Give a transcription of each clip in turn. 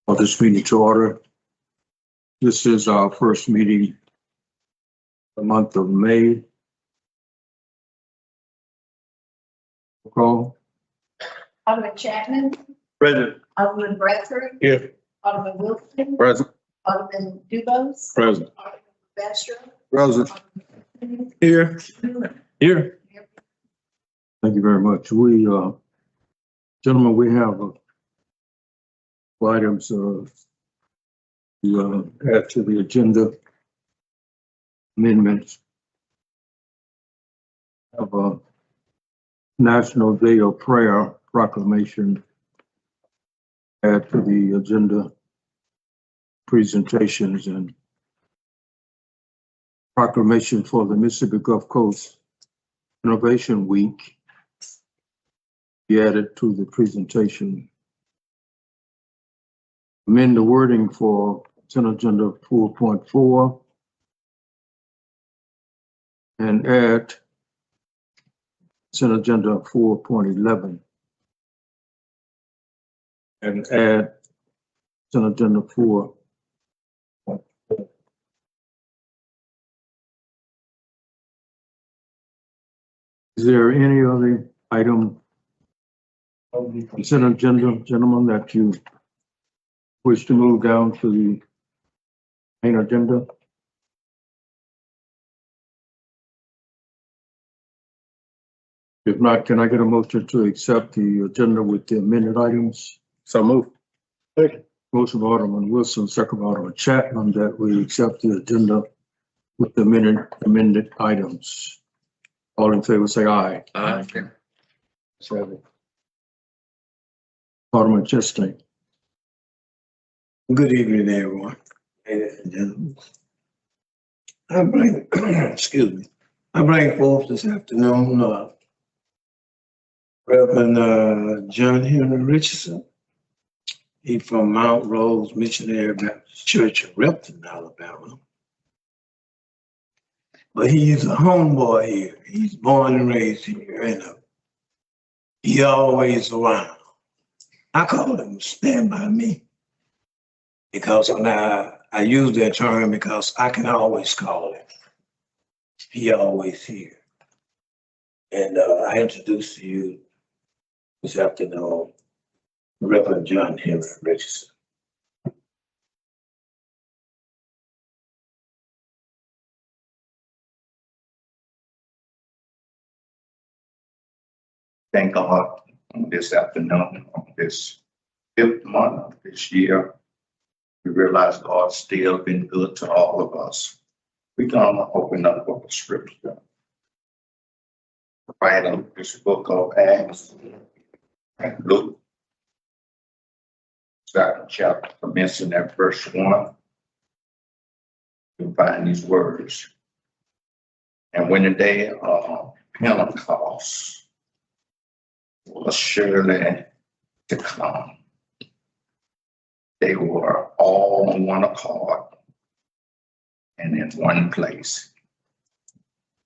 Call this meeting to order. This is our first meeting the month of May. Call. Alderman Chapman. Present. Alderman Bradford. Here. Alderman Wilson. Present. Alderman Dubose. Present. Alderman Baxter. Present. Alderman Here. Here. Thank you very much. Gentlemen, we have items to add to the agenda. Amendments of a National Day of Prayer proclamation. Add to the agenda presentations and proclamation for the Mississippi Gulf Coast Innovation Week. Be added to the presentation. Amend the wording for consent agenda 4.4 and add consent agenda 4.11 and add consent agenda 4. Is there any other item on the consent agenda, gentlemen, that you wish to move down to the main agenda? If not, can I get a motion to accept the agenda with the amended items? So move. Motion by Alderman Wilson, second by Alderman Chapman, that we accept the agenda with the amended items. All in favor say aye. Aye. 7. Alderman Chastain. Good evening, everyone. Ladies and gentlemen. I bring forth this afternoon Reverend John Henry Richardson. He's from Mount Rose Missionary Baptist Church in Repton, Alabama. But he's a homeboy here. He's born and raised here, and he always around. I call him stand by me. Because when I use that term because I can always call him. He always here. And I introduce to you this afternoon Reverend John Henry Richardson. Thank God on this afternoon, on this 5th month of this year. We realize God's still been good to all of us. We're gonna open up with the scripture. Right on this book of Acts and Luke. Second chapter, commencing at verse 1. You'll find these words. And when the day of Pentecost was surely to come, they were all on one accord and in one place.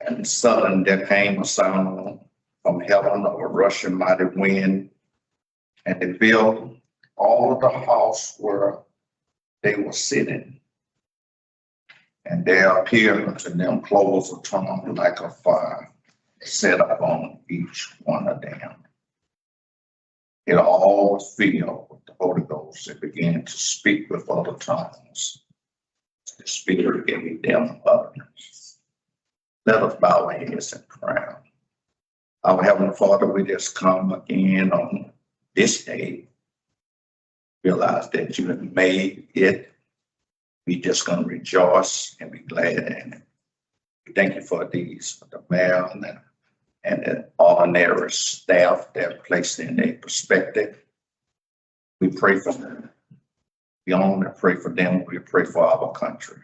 And suddenly there came a sound from heaven of a rushing mighty wind, and it filled all of the house where they were sitting. And there appeared unto them clothes of tongues like a fire set upon each one of them. It all was filled with the Holy Ghost. It began to speak with other tongues. The Spirit gave them utterance. Let us bow our heads in prayer. Our Heavenly Father, we just come again on this day. Realize that you have made it. We just going to rejoice and be glad in it. We thank you for these, the mayor and the ordinary staff that placed in their perspective. We pray for them. We only pray for them. We pray for our country.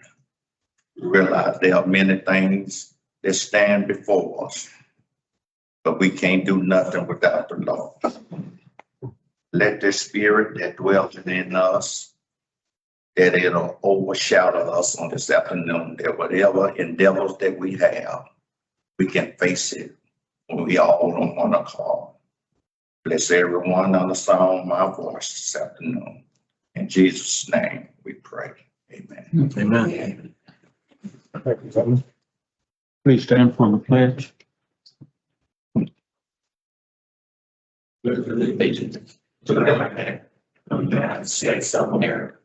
We realize there are many things that stand before us, but we can't do nothing without the Lord. Let the Spirit that dwells in us, that it'll overshadow us on this afternoon, that whatever endeavors that we have, we can face it when we all on one accord. Bless everyone on the sound of my voice this afternoon. In Jesus' name we pray. Amen. Amen. Thank you, gentlemen. Please stand for the pledge. Allegiance to the flag of the United States of America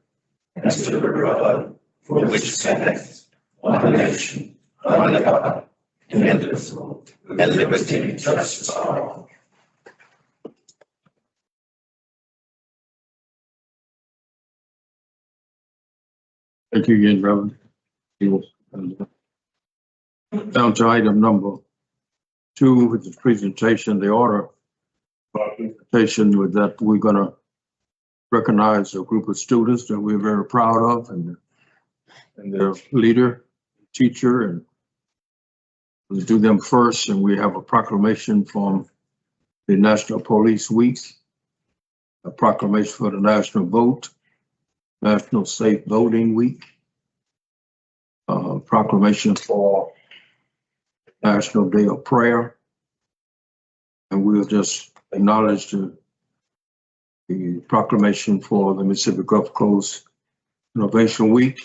and to the republic for which it stands, one nation, under God, indivisible, and liberty and justice for all. Thank you again, Reverend. Down to item number 2, which is presentation, the order presentation with that we're gonna recognize a group of students that we're very proud of and their leader, teacher, and we'll do them first. And we have a proclamation from the National Police Week, a proclamation for the National Vote, National Safe Voting Week, proclamation for National Day of Prayer. And we'll just acknowledge the proclamation for the Mississippi Gulf Coast Innovation Week.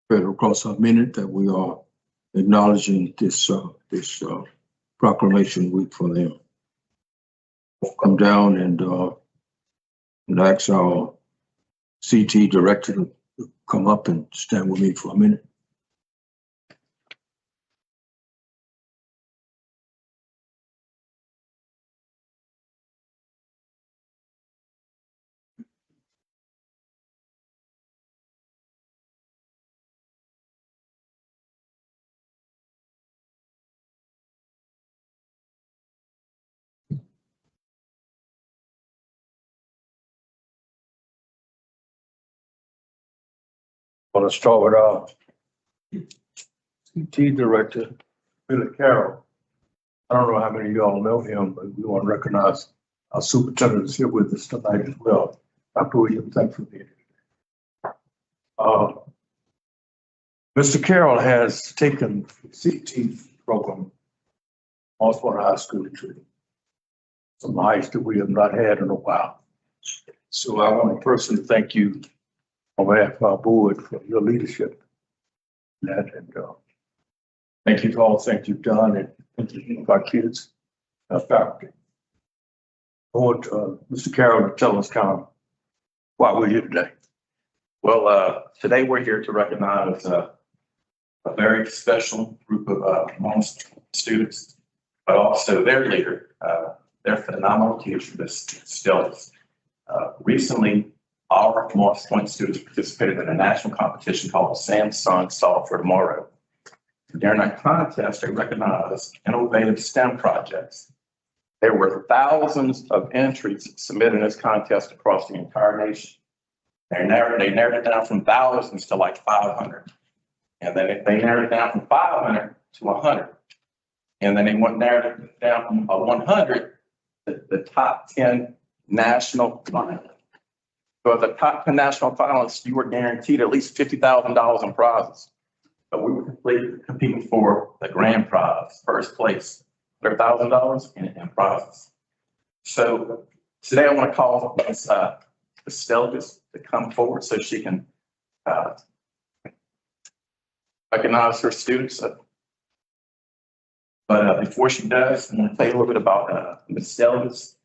Spread across a minute that we are acknowledging this proclamation week for them. We'll come down and ask our CT director to come up and stand with me for a minute. I'm gonna start with our CT director, Billy Carroll. I don't know how many of y'all know him, but we want to recognize our superintendent is here with us tonight as well. Dr. Williams, thanks for being here. Mr. Carroll has taken the CT program off on high school to some heights that we have not had in a while. So I want to personally thank you on behalf of our board for your leadership in that, and thank you for all the things you've done and thank you for our kids, our faculty. I want Mr. Carroll to tell us kind of why we're here today. Well, today we're here to recognize a very special group of most students, but also their leader, their phenomenal teacher, Ms. Stills. Recently, our Moss Point students participated in a national competition called Samsung Solve for Tomorrow. During that contest, they recognized innovative STEM projects. There were thousands of entries submitted in this contest across the entire nation. They narrowed it down from thousands to like 500. And then they narrowed it down from 500 to 100. And then they narrowed it down from 100 to the top 10 national finalists. So as a top 10 national finalist, you were guaranteed at least $50,000 in prizes. But we were competing for the grand prize, first place, $100,000 in prizes. So today I want to call Ms. Stelgis to come forward so she can recognize her students. But before she does, I'm going to tell you a little bit about Ms. Stelgis.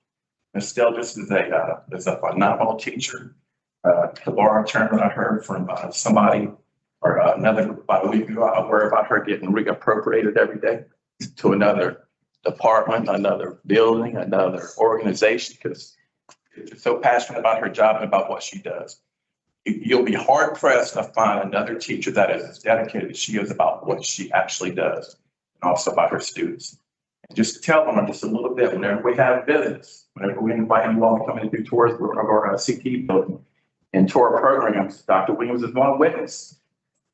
Ms. Stelgis is a phenomenal teacher. To borrow a term that I heard from somebody or another about a week ago, I worry about her getting reappropriated every day to another department, another building, another organization, because she's so passionate about her job and about what she does. You'll be hard pressed to find another teacher that is as dedicated as she is about what she actually does, and also about her students. And just to tell them just a little bit, whenever we have visits, whenever we invite you all to come in and do tours of our CT building and tour programs, Dr. Williams is one witness.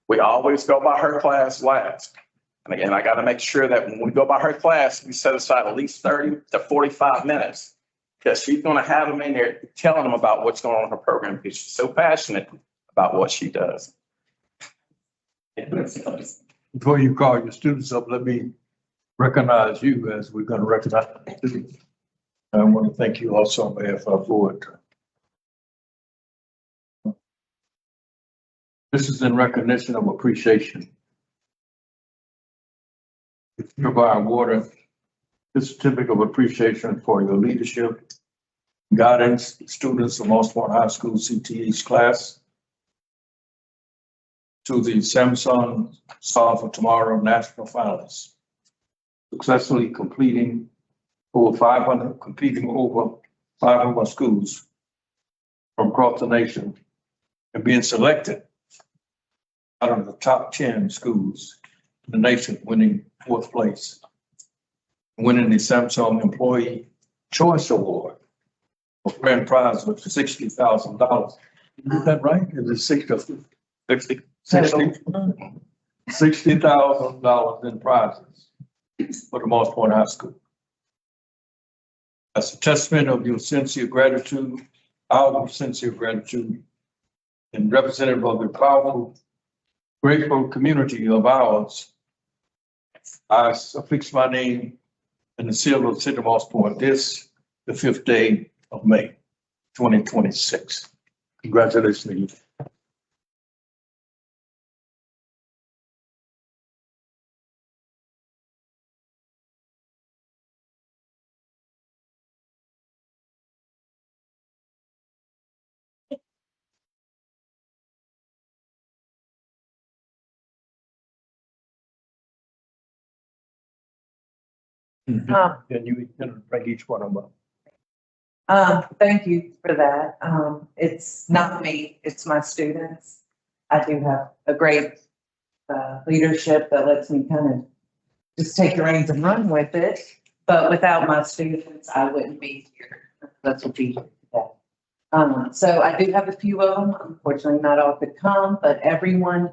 We always go by her class last. And again, I got to make sure that when we go by her class, we set aside at least 30 to 45 minutes, because she's going to have them in there telling them about what's going on in her program, because she's so passionate about what she does. Before you call your students up, let me recognize you as we're going to recognize the students. I want to thank you also on behalf of our board. This is in recognition of appreciation. Hereby awarded this certificate of appreciation for your leadership, guidance, students of Mossmore High School CTE's class to the Samsung Solve for Tomorrow National Finalists, successfully completing over 500 schools from across the nation and being selected out of the top 10 schools in the nation, winning 4th place, winning the Samsung Employee Choice Award, a grand prize of $60,000. Is that right? Is it 60? $60,000 in prizes for the Moss Point High School. That's a testament of your sincere gratitude, our sincere gratitude, and representative of the powerful, grateful community of ours. I affix my name in the seal of the city of Moss Point this, the 5th day of May, 2026. Congratulations. And you can bring each one of them up. Thank you for that. It's not me, it's my students. I do have a great leadership that lets me kind of just take the reins and run with it. But without my students, I wouldn't be here. That's what be here today. So I do have a few of them. Unfortunately, not all could come, but everyone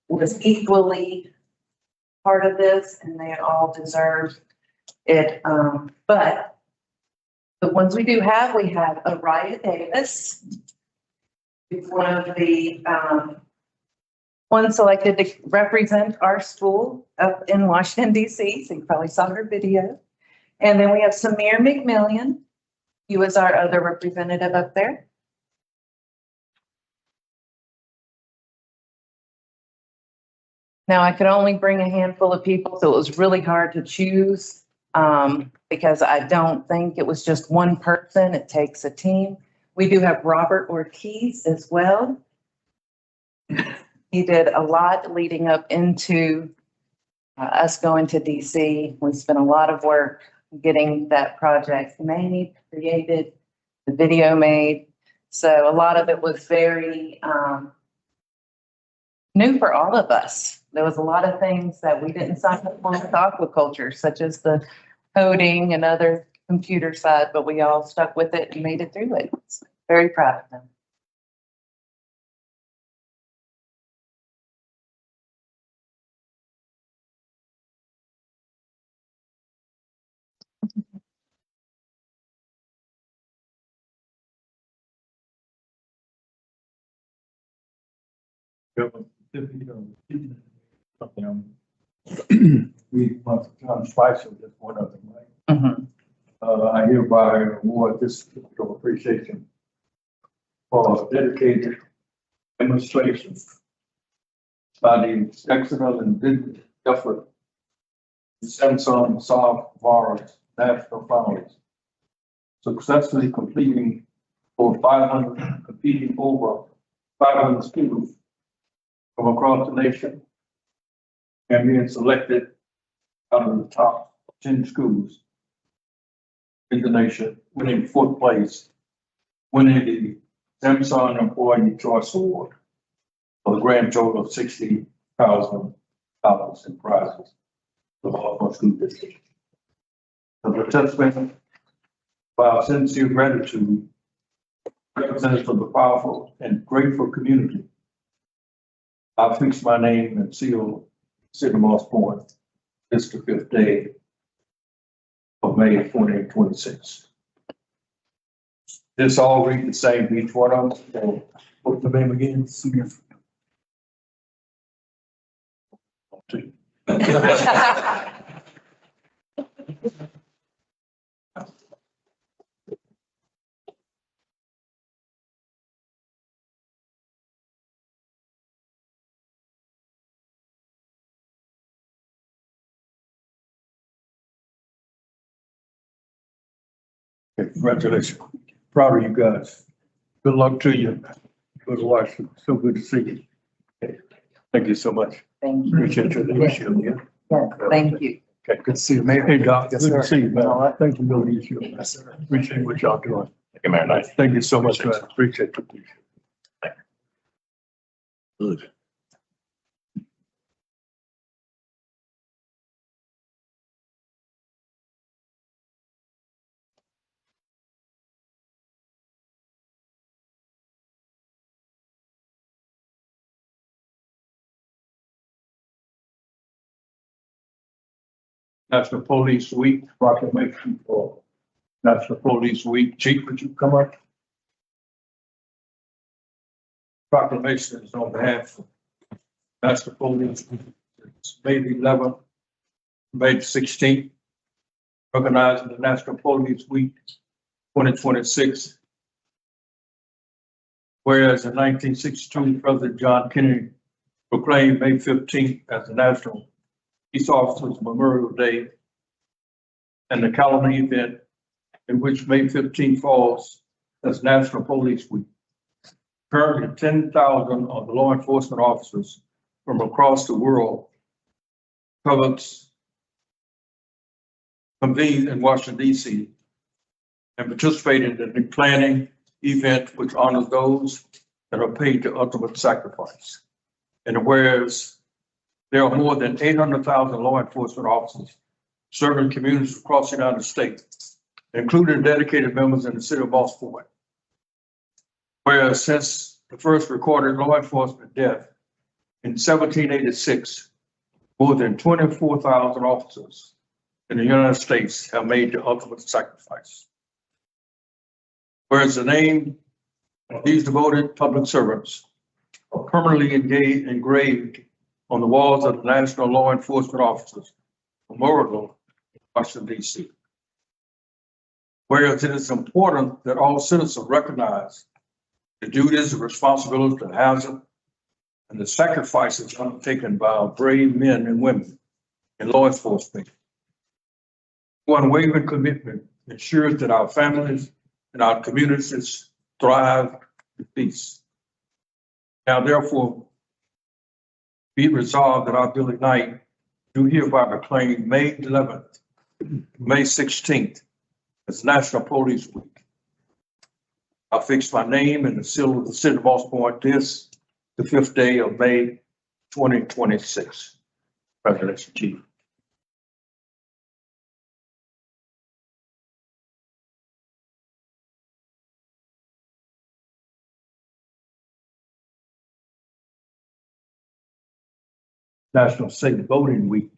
was equally part of this and they all deserve it. But the ones we do have, we have Araya Davis. She's one of the one selected to represent our school up in Washington, D.C. So you probably saw her video. And then we have Samir McMillian. He was our other representative up there. Now, I could only bring a handful of people, so it was really hard to choose because I don't think it was just one person. It takes a team. We do have Robert Ortiz as well. He did a lot leading up into us going to DC. We spent a lot of work getting that project made, created, the video made. So a lot of it was very new for all of us. There was a lot of things that we didn't sign up for with aquaculture, such as the coding and other computer side, but we all stuck with it and made it through it. So very proud of them. We want John Spicer, just one of them, right? I hereby award this certificate of appreciation for dedicated demonstration by the excellent and diligent effort of Samsung Solve Tomorrow's National Finalists, successfully completing over 500 schools from across the nation and being selected out of the top 10 schools in the nation, winning 4th place, winning the Samsung Employee Choice Award for the grand total of $60,000 in prizes for the whole school district. As a testament of our sincere gratitude, representatives of the powerful and grateful community, I fix my name and seal City of Moss Point this the 5th day of May 2026. This all read the same, each one of them. So what's the name again? Samir. Okay, congratulations. Proud of you guys. Good luck to you. Good to watch. So good to see you. Okay, thank you so much. Thank you. Appreciate your leadership. Yeah. Yes, thank you. Okay, good to see you, man. Hey, Doc, good to see you, man. Thank you, for your leadership. Appreciate what y'all doing. Thank you, Mayor Knight. Thank you so much, man. Appreciate it. Good. National Police Week proclamation for National Police Week. Chief, would you come up? Proclamation is on behalf of National Police. It's May the 11th, May the 16th, recognizing the National Police Week 2026. Whereas in 1962, President John Kennedy proclaimed May 15th as the National Peace Officers Memorial Day, and the calendar event in which May 15th falls as National Police Week. Currently, 10,000 of the law enforcement officers from across the world convened in Washington, D.C. and participated in the planning event which honors those that are paid the ultimate sacrifice. And whereas there are more than 800,000 law enforcement officers serving communities across the United States, including dedicated members in the city of Baltimore. Whereas since the first recorded law enforcement death in 1786, more than 24,000 officers in the United States have made the ultimate sacrifice. Whereas the name of these devoted public servants are permanently engraved on the walls of the National Law Enforcement Officers Memorial in Washington, D.C. Whereas it is important that all citizens recognize the duties and responsibilities, the hazard, and the sacrifices undertaken by our brave men and women in law enforcement. One unwavering commitment ensures that our families and our communities thrive in peace. Now, therefore, be it resolved that our Billy Knight do hereby proclaim May 11th, May 16th as National Police Week. I fix my name in the seal of the city of Baltimore this, the 5th day of May, 2026. Congratulations, Chief. National Safe Voting Week.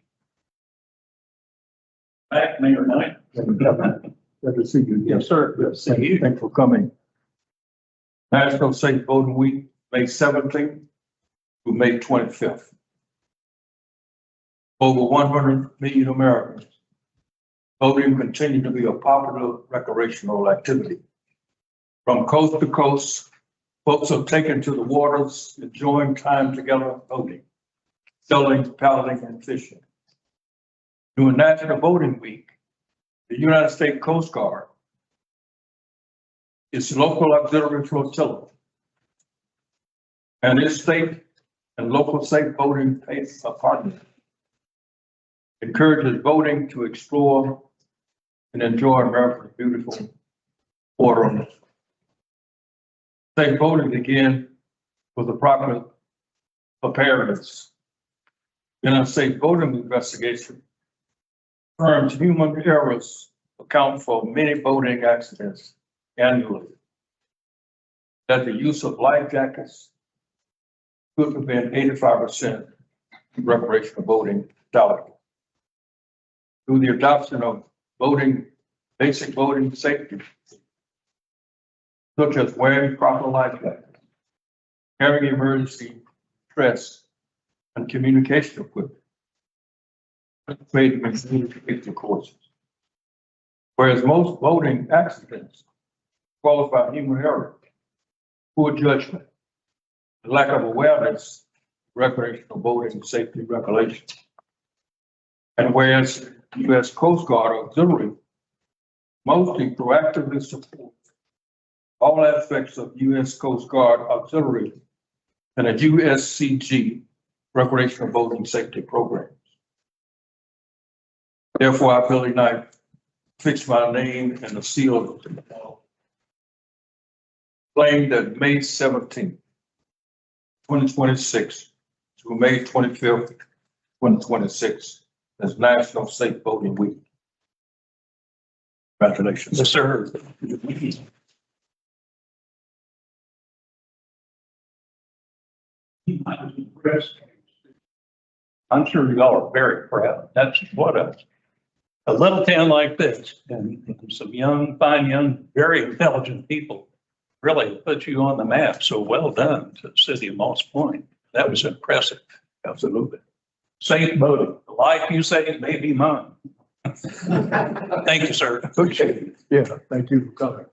Back, Mayor Knight. Good to see you. Yes, sir. Good to see you. Thanks for coming. National Safe Voting Week, May 17th through May 25th. Over 100 million Americans voting continue to be a popular recreational activity. From coast to coast, folks are taken to the waters, enjoying time together voting, selling, paddling, and fishing. During National Voting Week, the United States Coast Guard, its local auxiliary flotilla, and its state and local safe voting partners encourages voting to explore and enjoy America's beautiful water. Safe voting again with the proper preparedness. In a safe voting investigation, confirms human errors account for many voting accidents annually. That the use of life jackets could have been 85% recreational voting fatality. Through the adoption of basic voting safety, such as wearing proper life jackets, carrying emergency dress, and communication equipment, made safety courses. Whereas most voting accidents caused by human error, poor judgment, lack of awareness, recreational voting safety regulations. And whereas U.S. Coast Guard auxiliary mostly proactively support all aspects of U.S. Coast Guard auxiliary and a USCG recreational boating safety programs. Therefore, I, Billy Knight, fix my name and the seal of the claim that May 17th, 2026 through May 25th, 2026 is National Safe Boating Week. Congratulations. Yes, sir. I'm sure y'all are very proud. That's what a little town like this and some young, fine, young, very intelligent people really put you on the map. So well done to the city of Moss Point. That was impressive. Absolutely. Safe boating. The life you saved may be mine. Thank you, sir. Okay, yeah, thank you for coming.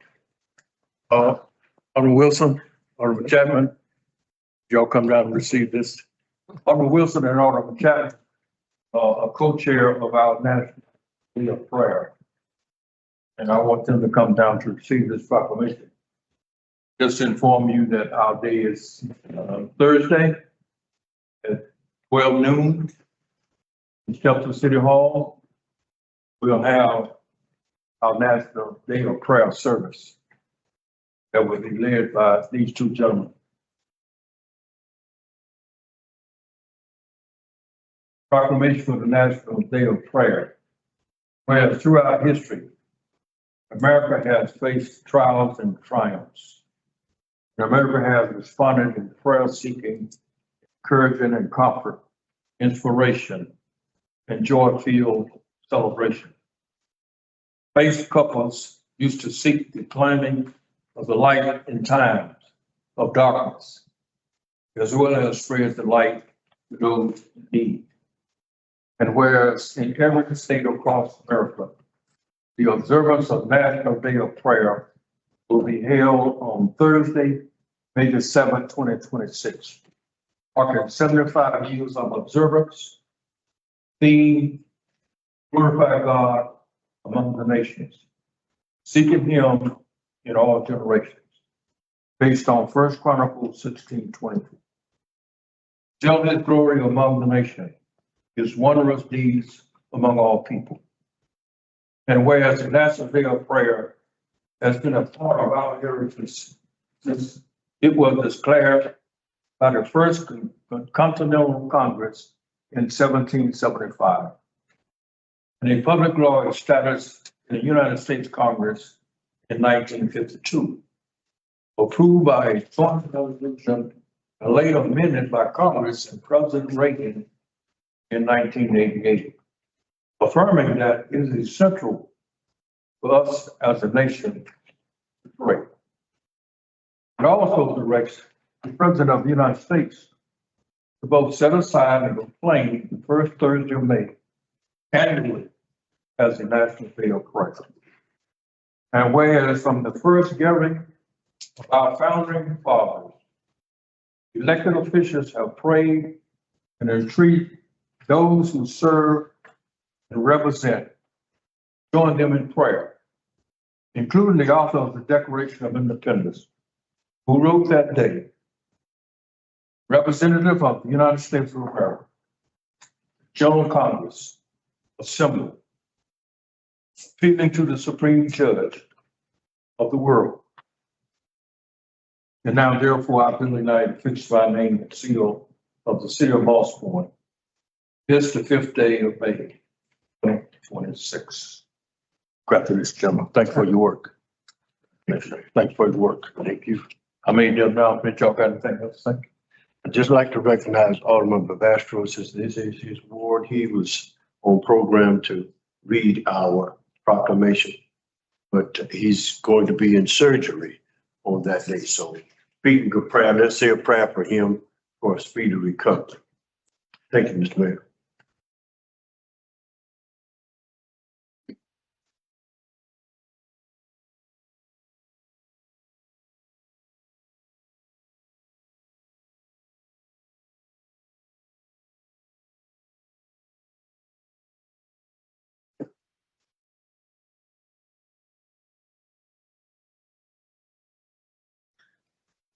Alderman Wilson, Alderman Chapman, y'all come down and receive this. Alderman Wilson and Alderman Chapman are co-chair of our National Day of Prayer. And I want them to come down to receive this proclamation. Just to inform you that our day is Thursday at 12 noon in Shelter City Hall. We'll have our National Day of Prayer service that will be led by these two gentlemen. Proclamation for the National Day of Prayer. Whereas throughout history, America has faced trials and triumphs. And America has responded in prayer seeking, encouragement and comfort, inspiration, and joy-filled celebration. Faith couples used to seek the climbing of the light in times of darkness, as well as spread the light to those in need. And whereas in every state across America, the observance of National Day of Prayer will be held on Thursday, May the 7th, 2026, marking 75 years of observance, theme, glorify God among the nations, seeking Him in all generations, based on 1 Chronicles 16:20. Tell His glory among the nations, His wondrous deeds among all people. And whereas the National Day of Prayer has been a part of our heritage since it was declared by the First Continental Congress in 1775, and a public law established in the United States Congress in 1952, approved by a joint resolution and later amended by Congress and President Reagan in 1988, affirming that it is essential for us as a nation to pray. It also directs the President of the United States to both set aside and proclaim the first Thursday of May annually as the National Day of Prayer. And whereas from the first gathering of our founding fathers, elected officials have prayed and entreat those who serve and represent, join them in prayer, including the author of the Declaration of Independence, who wrote that day, representative of the United States of America, General Congress, assembled, appealing to the Supreme Judge of the world. And now, therefore, I, Billy Knight, fix my name and seal of the city of Moss Point. This the 5th day of May, 2026. Congratulations, gentlemen. Thanks for your work. Thanks for your work. Thank you. I made the announcement. Y'all got anything else to say? I'd just like to recognize Alderman Babastro, since this is his ward. He was on program to read our proclamation, but he's going to be in surgery on that day. So speaking of prayer, let's say a prayer for him for a speedy recovery. Thank you, Mr. Mayor.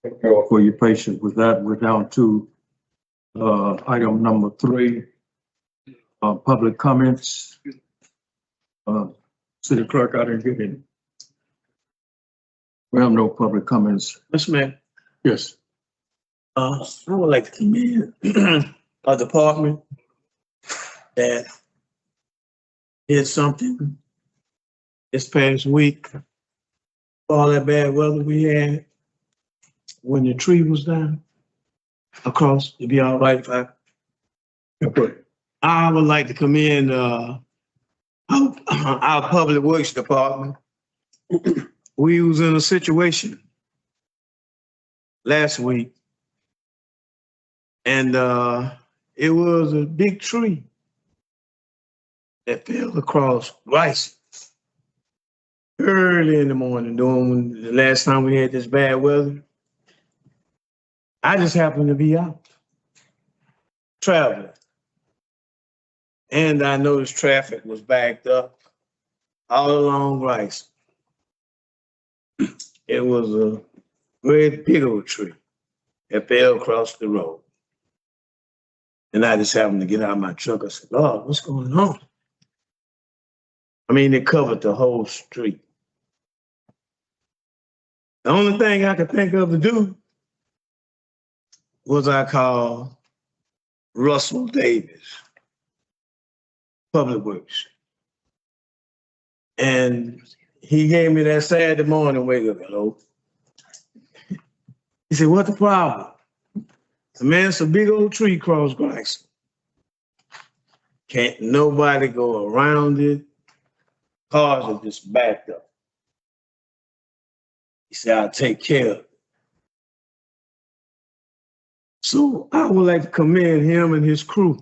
Thank you all for your patience with that. We're down to item number 3, public comments. City Clerk, I didn't get any. We have no public comments. Mr. Mayor, Yes. I would like to commend a department that did something this past week. All that bad weather we had when the tree was down across, it'd be all right if I would like to commend our public works department. We was in a situation last week, and it was a big tree that fell across Rice early in the morning during the last time we had this bad weather. I just happened to be out traveling, and I noticed traffic was backed up all along Rice. It was a great big old tree that fell across the road. And I just happened to get out of my truck. I said, "Lord, what's going on?" I mean, it covered the whole street. The only thing I could think of to do was I called Russell Davis, Public Works. And he gave me that Saturday morning wake up, hello. He said, "What's the problem?" I man, it's a big old tree across Grace. Can't nobody go around it. Cars are just backed up. He said, "I'll take care of it." So I would like to commend him and his crew.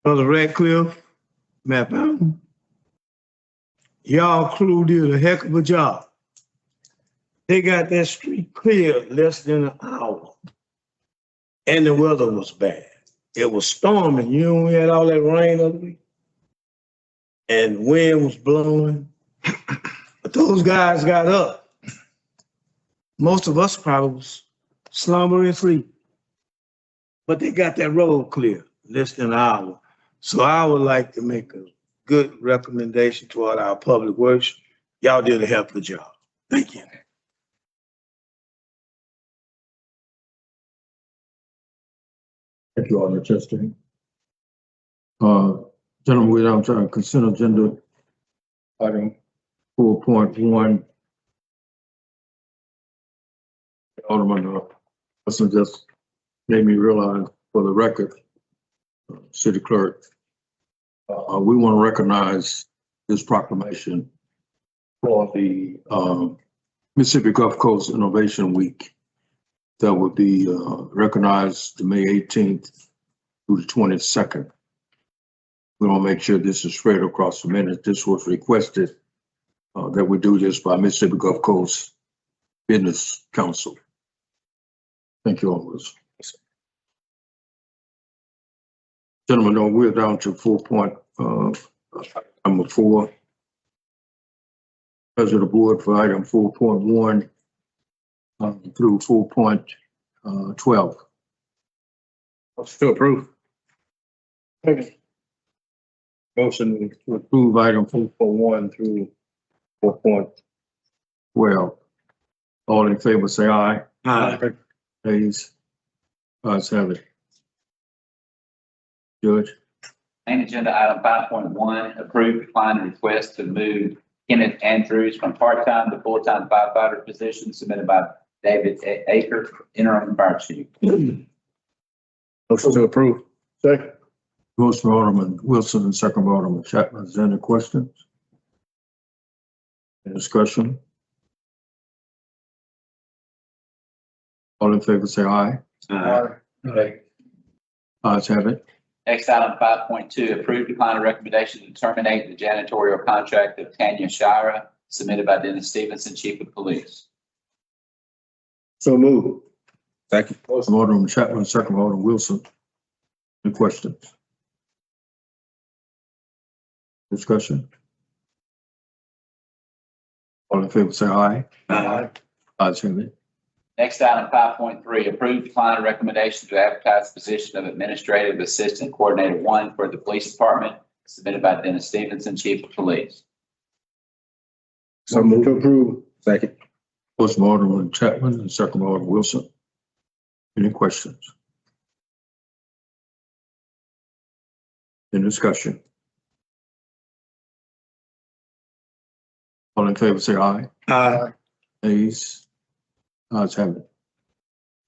Brother Radcliffe, Matt Mountain, y'all crew did a heck of a job. They got that street clear less than an hour. And the weather was bad. It was storming. You know, we had all that rain over week. And wind was blowing. But those guys got up. Most of us probably was slumbering and sleep. But they got that road clear less than an hour. So I would like to make a good recommendation toward our public works. Y'all did a hell of a job. Thank you. Thank you, Alderman Chester. Gentlemen, we're down to consent agenda item 4.1. Alderman Wilson just made me realize, for the record, City Clerk, we want to recognize this proclamation for the Mississippi Gulf Coast Innovation Week that will be recognized the May 18th through the 22nd. We want to make sure this is spread across the minute. This was requested that we do this by Mississippi Gulf Coast Business Council. Thank you all. Gentlemen, we're down to number 4. President of the Board for item 4.1 through 4.12. Still approve. Motion to approve item 4.1 through 4.12. All in favor, say aye. Aye. Please. Ayes have it. Judge. Main agenda item 5.1, approve decline request to move Kenneth Andrews from part-time to full-time firefighter position submitted by David Aker, interim fire chief. Motion to approve. Second. Motion by Alderman Wilson and second by Alderman Chapman. Is there any questions? Any discussion? All in favor, say aye. Aye. Ayes have it. Next item 5.2, approve decline of recommendation to terminate the janitorial contract of Tanya Shira submitted by Dennis Stevenson, chief of police. So move. Second. Motion by Alderman Chapman, second by Alderman Wilson. Any questions? Discussion? All in favor, say aye. Aye. Ayes have it. Next item, 5.3, approve decline recommendation to advertise the position of Administrative Assistant Coordinator 1 for the Police Department, submitted by Dennis Stevenson, Chief of Police. So move to approve. Second. Motion by Alderman Chapman and second by Alderman Wilson. Any questions? Any discussion? All in favor, say aye. Aye. Ayes. Ayes have it.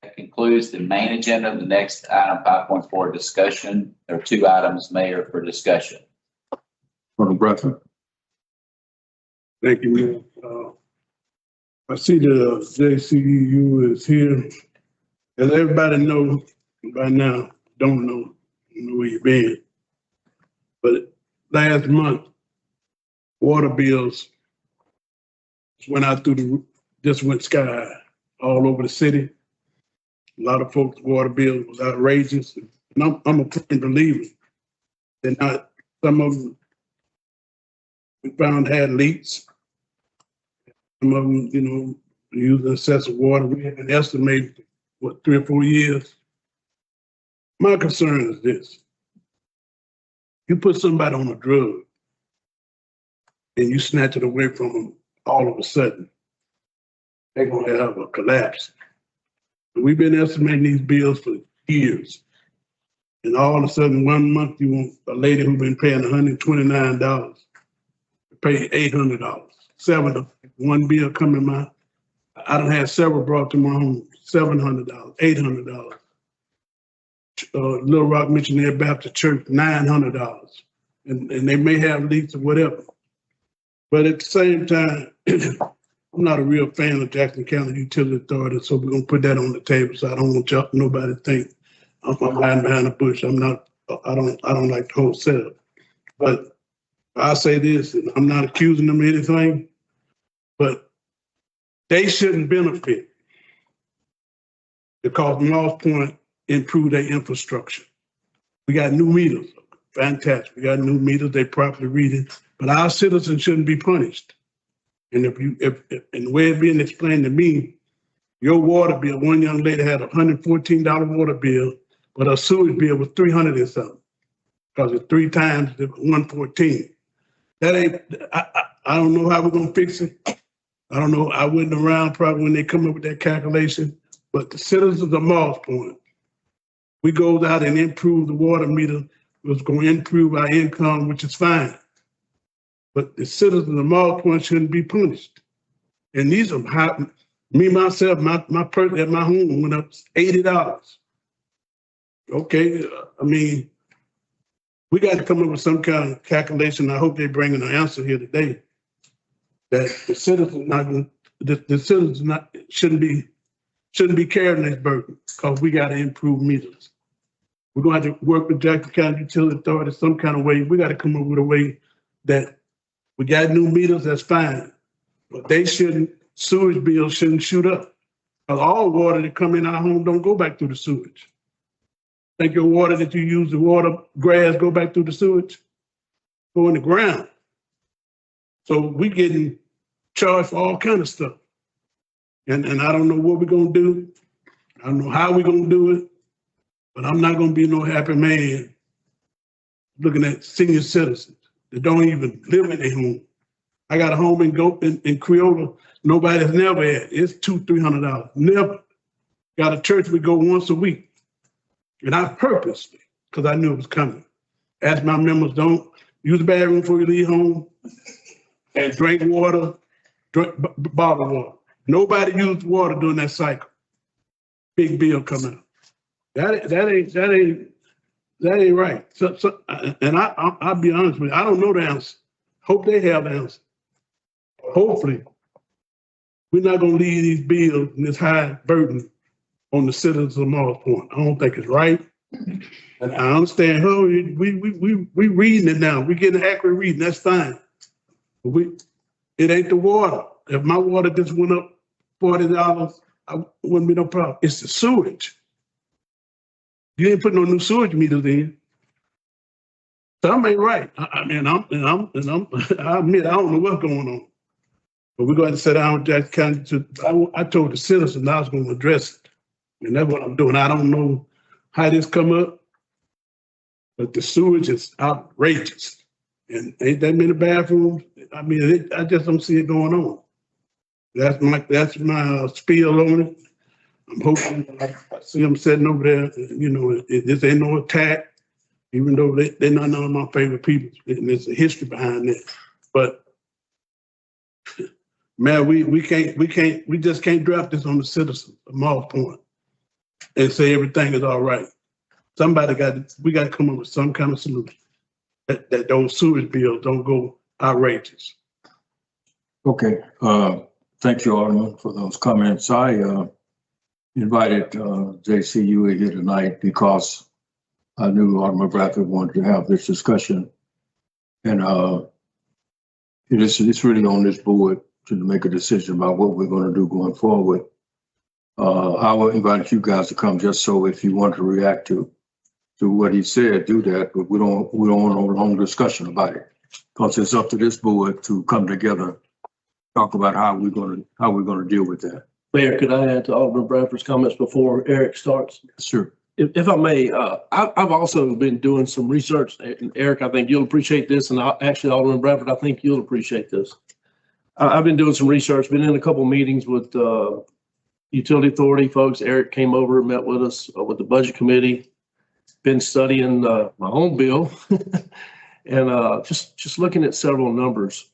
That concludes the main agenda. The next item, 5.4, discussion. There are two items, Mayor, for discussion. Alderman Bradford. Thank you, Mayor. I see the JCEU is here. As everybody knows by now, don't know where you've been. But last month, water bills went out through the roof, just went sky high all over the city. A lot of folks' water bills was outrageous. And I'm a firm believer. They're not, some of them we found had leaks. Some of them, you know, using excessive water. We had an estimate, 3 or 4 years. My concern is this. You put somebody on a drug and you snatch it away from them all of a sudden, they're going to have a collapse. We've been estimating these bills for years. And all of a sudden, 1 month, you want a lady who's been paying $129 to pay $800. One bill coming my, I done had several brought to my home, $700, $800. Little Rock Missionary Baptist Church, $900. And they may have leaks or whatever. But at the same time, I'm not a real fan of Jackson County Utility Authority, so we're gonna put that on the table. So I don't want nobody to think I'm hiding behind the bush. I'm not. I don't like the whole setup. But I say this, and I'm not accusing them of anything, but they shouldn't benefit because Moss Point improved their infrastructure. We got new meters, fantastic. We got new meters. They properly read it, but our citizens shouldn't be punished. And if and the way it's being explained to me, your water bill, one young lady had a $114 water bill, but her sewage bill was $300 and something, because it's 3 times the 114. That ain't, I don't know how we're gonna fix it. I don't know, I wasn't around probably when they come up with that calculation, but the citizens of Moss Point, we go out and improve the water meter, it's gonna improve our income, which is fine. But the citizens of Moss Point shouldn't be punished. And these are high, me, myself, my person at my home went up $80. Okay, I mean, we got to come up with some kind of calculation. I hope they bring an answer here today that the citizens shouldn't be carrying this burden because we got to improve meters. We're going to have to work with Jackson County Utility Authority some kind of way. We got to come up with a way that we got new meters, that's fine, but sewage bills shouldn't shoot up. Because all water that come in our home don't go back through the sewage. Think your water that you use, the water, grass, go back through the sewage? Go in the ground. So we getting charged for all kind of stuff. And I don't know what we're gonna do. I don't know how we're gonna do it, but I'm not gonna be no happy man looking at senior citizens that don't even live in their home. I got a home in Creola, nobody's never had. It's $200-300. Never. Got a church we go once a week. And I purposely, because I knew it was coming, asked my members, don't use the bathroom before you leave home and drink water, drink bottled water. Nobody used water during that cycle. Big bill coming out. That ain't right. And I'll be honest with you, I don't know the answer. Hope they have the answer. Hopefully, we're not gonna leave these bills and this high burden on the citizens of Moss Point. I don't think it's right. And I understand, we reading it now. We getting accurate reading, that's fine. But it ain't the water. If my water just went up $40, I wouldn't be no problem. It's the sewage. You ain't put no new sewage meters in. Something ain't right. I admit, I don't know what's going on. But we're going to sit down with Jackson County I told the citizens I was going to address it. And that's what I'm doing. I don't know how this come up, but the sewage is outrageous. And ain't that many bathrooms? I mean, I just don't see it going on. That's my spiel on it. I'm hoping, I see them sitting over there, you know, this ain't no attack, even though they're not none of my favorite people. And there's a history behind that. But man, we just can't drop this on the citizens of Moss Point and say everything is all right. We got to come up with some kind of solution that those sewage bills don't go outrageous. Okay, thank you, Alderman, for those comments. I invited JCUA here tonight because I knew Alderman Bradford wanted to have this discussion. And it's really on this board to make a decision about what we're going to do going forward. I will invite you guys to come just so if you want to react to what he said, do that, but we don't want a long discussion about it because it's up to this board to come together, talk about how we're going to deal with that. Mayor, could I add to Alderman Bradford's comments before Eric starts? Sure. If I may, I've also been doing some research, and Eric, I think you'll appreciate this, and actually Alderman Bradford, I think you'll appreciate this. I've been doing some research, been in a couple meetings with utility authority folks. Eric came over and met with us with the budget committee. Been studying my own bill and just looking at several numbers.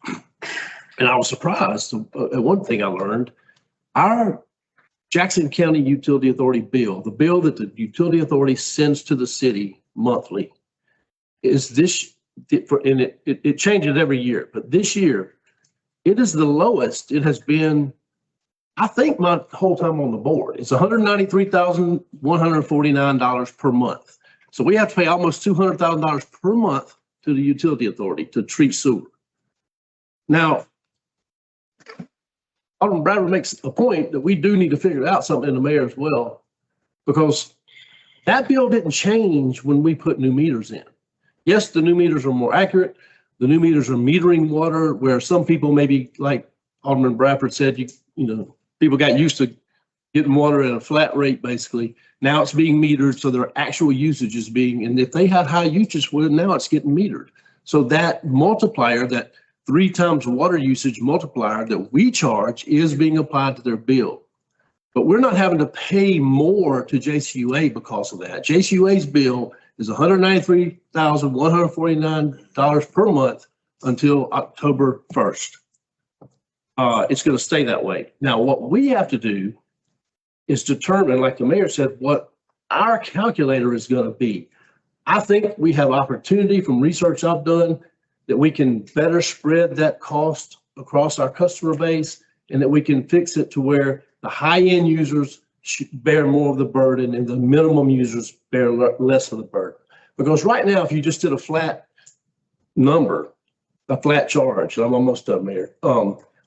And I was surprised at one thing I learned. Our Jackson County Utility Authority bill, the bill that the utility authority sends to the city monthly, is this, and it changes every year, but this year, it is the lowest it has been, I think, my whole time on the board. It's $193,149 per month. So we have to pay almost $200,000 per month to the utility authority to treat sewer. Now, Alderman Bradford makes a point that we do need to figure out something in the mayor as well, because that bill didn't change when we put new meters in. Yes, the new meters are more accurate. The new meters are metering water where some people maybe, like Alderman Bradford said, you know, people got used to getting water at a flat rate, basically. Now it's being metered, so their actual usage is being, and if they had high usage, well, now it's getting metered. So that multiplier, that 3 times water usage multiplier that we charge is being applied to their bill. But we're not having to pay more to JCUA because of that. JCUA's bill is $193,149 per month until October 1st. It's going to stay that way. Now, what we have to do is determine, like the mayor said, what our calculator is going to be. I think we have opportunity from research I've done that we can better spread that cost across our customer base, and that we can fix it to where the high-end users should bear more of the burden and the minimum users bear less of the burden. Because right now, if you just did a flat number, a flat charge, I'm almost done, Mayor.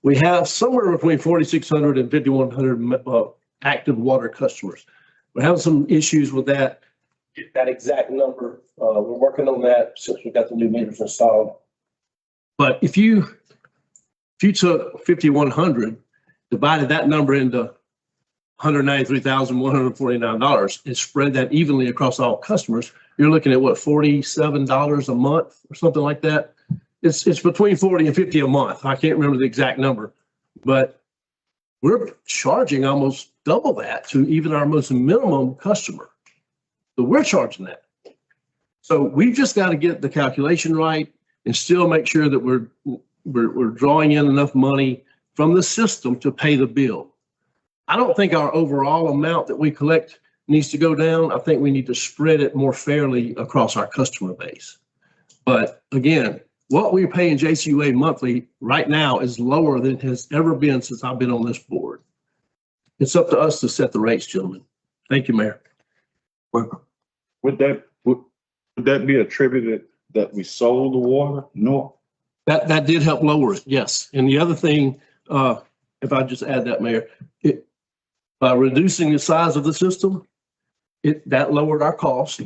We have somewhere between 4,600 and 5,100 active water customers. We're having some issues with that. Get that exact number. We're working on that since we got the new meters installed. But if you took 5,100, divided that number into $193,149 and spread that evenly across all customers, you're looking at what, $47 a month or something like that. It's between 40 and 50 a month. I can't remember the exact number, but we're charging almost double that to even our most minimum customer. So we're charging that. So we've just got to get the calculation right and still make sure that we're drawing in enough money from the system to pay the bill. I don't think our overall amount that we collect needs to go down. I think we need to spread it more fairly across our customer base. But again, what we're paying JCUA monthly right now is lower than it has ever been since I've been on this board. It's up to us to set the rates, gentlemen. Thank you, Mayor. Welcome. Would that be attributed that we sold the water? No. That did help lower it, yes. And the other thing, if I just add that, Mayor, by reducing the size of the system, that lowered our costs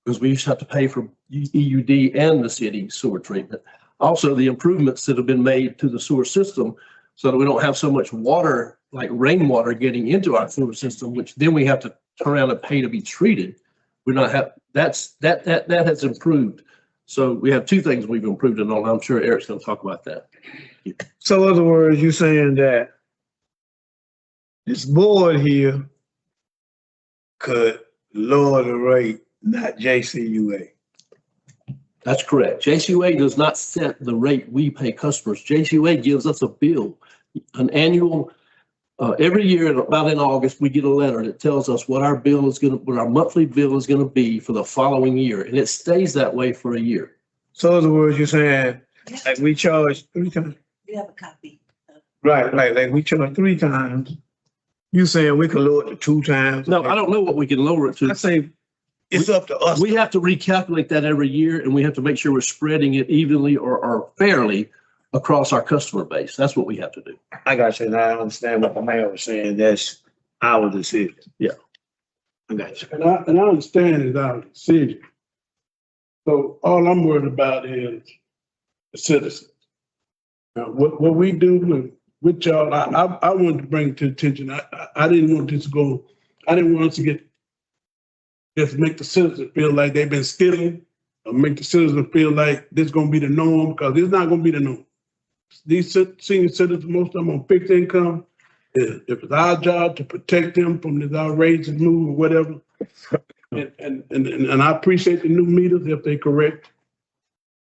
because we used to have to pay for EUD and the city sewer treatment. Also, the improvements that have been made to the sewer system so that we don't have so much water, like rainwater getting into our sewer system, which then we have to turn around and pay to be treated. We're not have, that has improved. So we have two things we've improved it on. I'm sure Eric's going to talk about that. So in other words, you're saying that this board here could lower the rate, not JCUA. That's correct. JCUA does not set the rate we pay customers. JCUA gives us a bill, an annual, every year, about in August, we get a letter that tells us what our bill is going to, what our monthly bill is going to be for the following year. And it stays that way for a year. So in other words, you're saying, like we charge 3 times, You have a copy. right, like we charge 3 times. You saying we could lower it to 2 times? No, I don't know what we can lower it I to. say it's up to us. We have to recalculate that every year, and we have to make sure we're spreading it evenly or fairly across our customer base. That's what we have to do. I got you. Now I understand what the mayor was saying. That's our decision. Yeah. I got you. And I understand it's our decision. So all I'm worried about is the citizens. Now, what we do with y'all, I wanted to bring to attention, I didn't want this to go, I didn't want us to just make the citizens feel like they've been stealing, or make the citizens feel like this is gonna be the norm, because it's not gonna be the norm. These senior citizens, most of them on fixed income, if it's our job to protect them from this outrageous move or whatever. And I appreciate the new meters if they correct.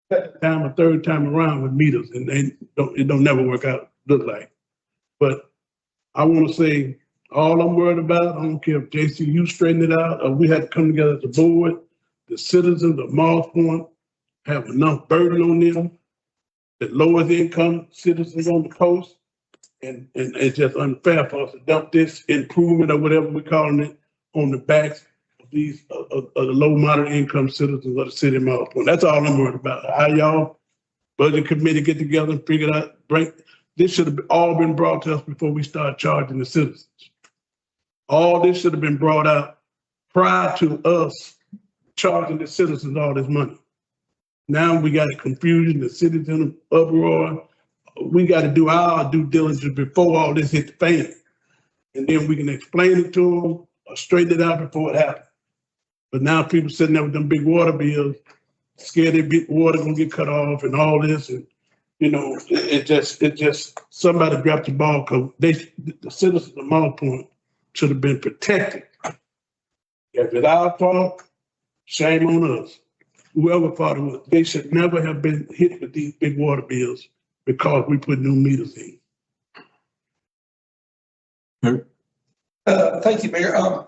Second time or third time around with meters, and it don't never work out, look like. But I want to say, all I'm worried about, I don't care if JC, you straighten it out, or we had to come together as a board, the citizens of Moss Point have enough burden on them, that lowest income citizens on the coast, and it's just unfair for us to dump this improvement or whatever we're calling it on the backs of these of the low moderate income citizens of the city of Moss Point. That's all I'm worried about. How y'all budget committee get together and figure out, this should have all been brought to us before we start charging the citizens. All this should have been brought out prior to us charging the citizens all this money. Now we got a confusion, the city's in an uproar. We got to do our due diligence before all this hit the fan. And then we can explain it to them or straighten it out before it happens. But now people sitting there with them big water bills, scared their big water gonna get cut off and all this. And, you know, it just somebody dropped the ball, because the citizens of Moss Point should have been protected. If it's our fault, shame on us. Whoever thought it was, they should never have been hit with these big water bills because we put new meters in. Thank you, Mayor.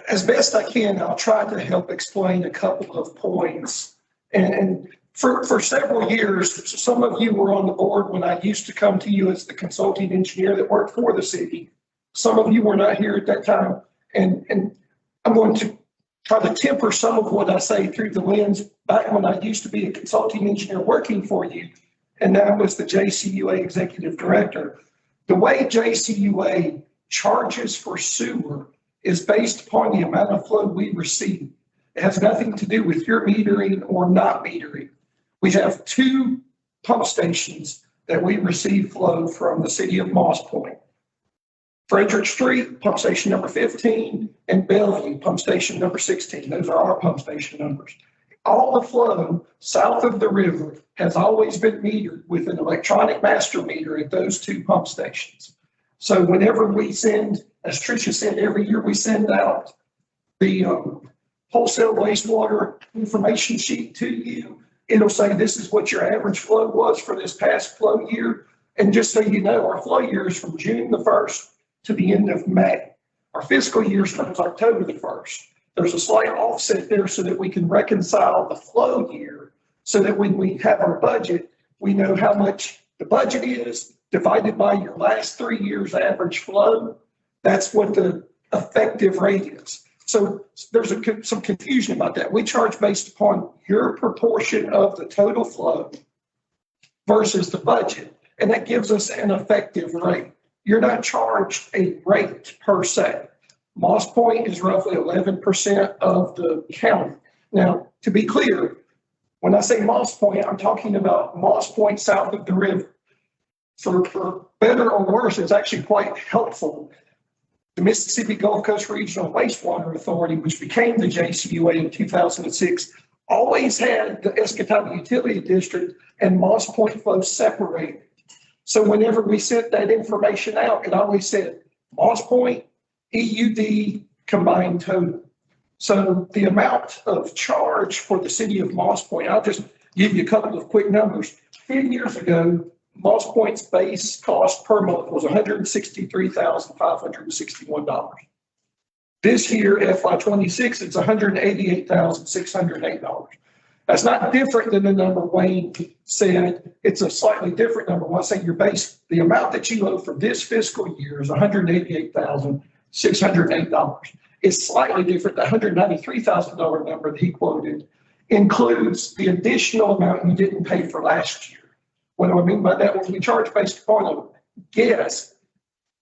As best I can, I'll try to help explain a couple of points. And for several years, some of you were on the board when I used to come to you as the consulting engineer that worked for the city. Some of you were not here at that time. And I'm going to try to temper some of what I say through the lens back when I used to be a consulting engineer working for you, and now was the JCUA executive director. The way JCUA charges for sewer is based upon the amount of flow we receive. It has nothing to do with your metering or not metering. We have 2 pump stations that we receive flow from the city of Moss Point. Frederick Street, pump station number 15, and Bellevue, pump station number 16. Those are our pump station numbers. All the flow south of the river has always been metered with an electronic master meter at those 2 pump stations. So whenever we send, as Tricia said, every year we send out the wholesale wastewater information sheet to you, it'll say this is what your average flow was for this past flow year. And just so you know, our flow year is from June the 1st to the end of May. Our fiscal year starts October the 1st. There's a slight offset there so that we can reconcile the flow year, so that when we have our budget, we know how much the budget is divided by your last 3 years average flow. That's what the effective rate is. So there's some confusion about that. We charge based upon your proportion of the total flow versus the budget, and that gives us an effective rate. You're not charged a rate per se. Moss Point is roughly 11% of the county. Now, to be clear, when I say Moss Point, I'm talking about Moss Point south of the river. for better or worse, it's actually quite helpful. The Mississippi Gulf Coast Regional Wastewater Authority, which became the JCUA in 2006, always had the Escatawba Utility District and Moss Point flow separated. So whenever we sent that information out, it always said Moss Point, EUD, combined total. So the amount of charge for the city of Moss Point, I'll just give you a couple of quick numbers. 10 years ago, Moss Point's base cost per month was $163,561. This year, FY26, it's $188,608. That's not different than the number Wayne said. It's a slightly different number. When I say your base, the amount that you owe for this fiscal year is $188,608. It's slightly different. The $193,000 number that he quoted includes the additional amount you didn't pay for last year. What do I mean by that? When we charge based upon a guess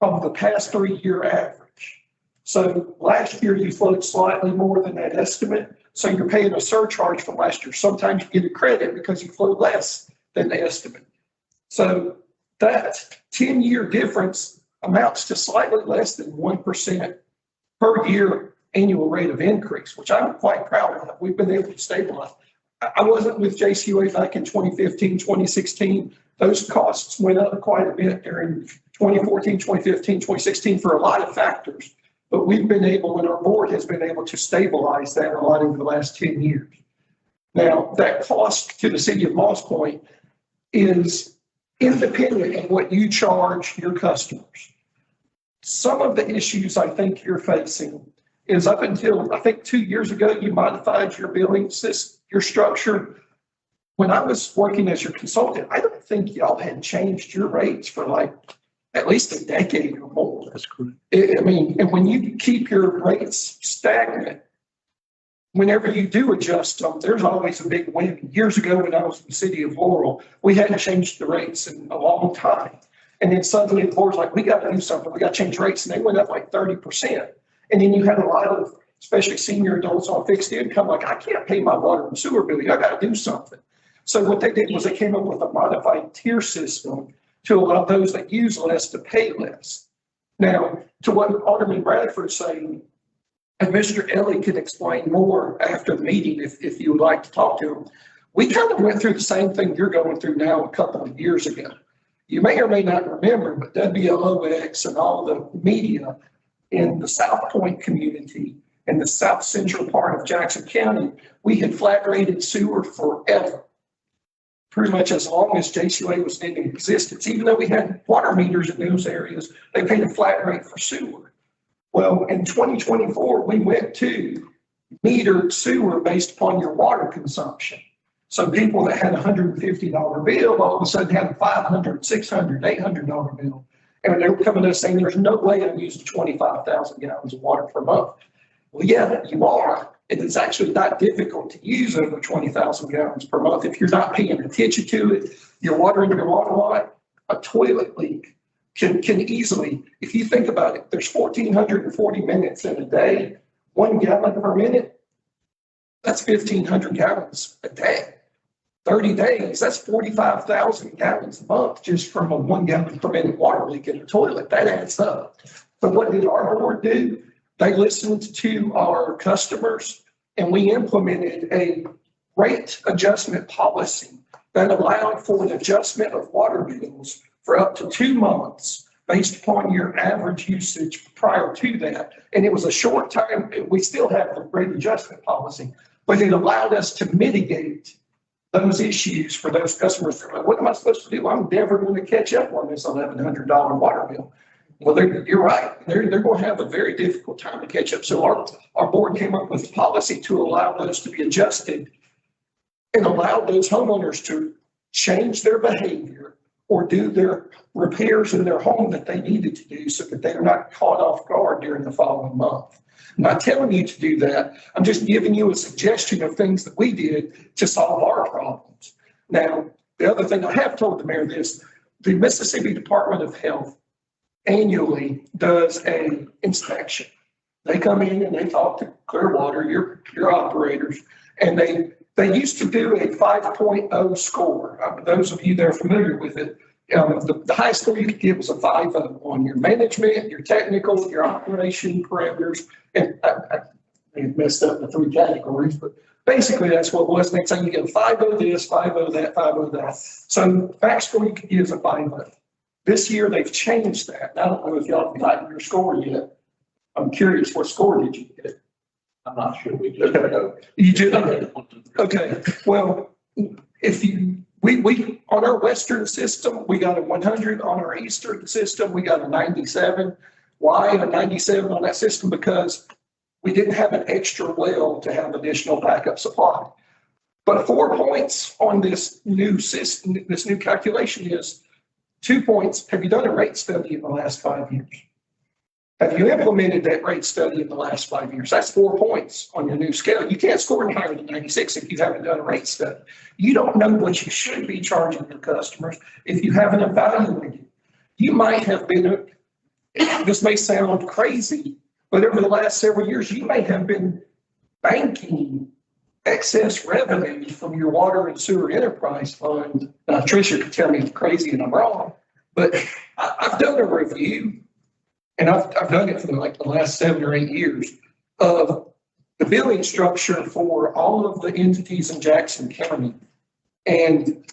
of the past 3-year average. So last year you flowed slightly more than that estimate. So you're paying a surcharge from last year. Sometimes you get a credit because you flowed less than the estimate. So that 10-year difference amounts to slightly less than 1% per year annual rate of increase, which I'm quite proud of. We've been able to stabilize. I wasn't with JCUA back in 2015, 2016. Those costs went up quite a bit during 2014, 2015, 2016 for a lot of factors. But we've been able, and our board has been able to stabilize that a lot over the last 10 years. Now, that cost to the city of Moss Point is independent of what you charge your customers. Some of the issues I think you're facing is up until, I think 2 years ago, you modified your billing system, your structure. When I was working as your consultant, I don't think y'all had changed your rates for like at least a decade or more. That's correct. I mean, and when you keep your rates stagnant, whenever you do adjust them, there's always a big win. Years ago, when I was in the city of Laurel, we hadn't changed the rates in a long time. And then suddenly the board's like, we got to do something. We got to change rates. And they went up like 30%. And then you had a lot of, especially senior adults on fixed income, like, I can't pay my water and sewer bill. I got to do something. So what they did was they came up with a modified tier system to allow those that use less to pay less. Now, to what Alderman Bradford's saying, and Mr. Ellie can explain more after the meeting if you would like to talk to him. We kind of went through the same thing you're going through now a couple of years ago. You may or may not remember, but WLOX and all the media in the South Point community and the south central part of Jackson County, we had flat rated sewer forever. Pretty much as long as JCUA was in existence, even though we had water meters in those areas, they paid a flat rate for sewer. Well, in 2024, we went to metered sewer based upon your water consumption. So people that had a $150 bill all of a sudden had a $500, $600, $800 bill. And they were coming to us saying, there's no way I'm using 25,000 gallons of water per month. Well, yeah, you are. And it's actually not difficult to use over 20,000 gallons per month if you're not paying attention to it. You're watering your water lot. A toilet leak can easily, if you think about it, there's 1,440 minutes in a day, 1 gallon per minute. That's 1,500 gallons a day. 30 days, that's 45,000 gallons a month just from a 1 gallon per minute water leak in the toilet. That adds up. But what did our board do? They listened to our customers, and we implemented a rate adjustment policy that allowed for an adjustment of water bills for up to 2 months based upon your average usage prior to that. And it was a short time. We still have the rate adjustment policy, but it allowed us to mitigate those issues for those customers. Like, what am I supposed to do? I'm never going to catch up on this $1,100 water bill. Well, you're right. They're going to have a very difficult time to catch up. So our board came up with a policy to allow those to be adjusted and allow those homeowners to change their behavior or do their repairs in their home that they needed to do so that they're not caught off guard during the following month. I'm not telling you to do that. I'm just giving you a suggestion of things that we did to solve our problems. Now, the other thing I have told the mayor this, the Mississippi Department of Health annually does a inspection. They come in and they talk to Clearwater, your operators, and they used to do a 5.0 score. Those of you that are familiar with it, The highest score you could give was a 5.0 on your management, your technical, your operation parameters. And I messed up the three categories, but basically that's what it was. Next time you get a 5.0 this, 5.0 that, 5.0 that. So max score you could give is a 5.0. This year they've changed that. I don't know if y'all have gotten your score yet. I'm curious, what score did you get? I'm not sure we do. You did? Okay, well, if you, we, on our western system, we got a 100. On our eastern system, we got a 97. Why a 97 on that system? Because we didn't have an extra well to have additional backup supply. But 4 points on this new system, this new calculation is 2 points. Have you done a rate study in the last 5 years? Have you implemented that rate study in the last 5 years? That's 4 points on your new scale. You can't score any higher than 96 if you haven't done a rate study. You don't know what you should be charging your customers if you haven't evaluated. You might have been, this may sound crazy, but over the last several years, you may have been banking excess revenue from your water and sewer enterprise fund. Now, Tricia could tell me I'm crazy and I'm wrong, but I've done a review. And I've done it for like the last 7 or 8 years of the billing structure for all of the entities in Jackson County. And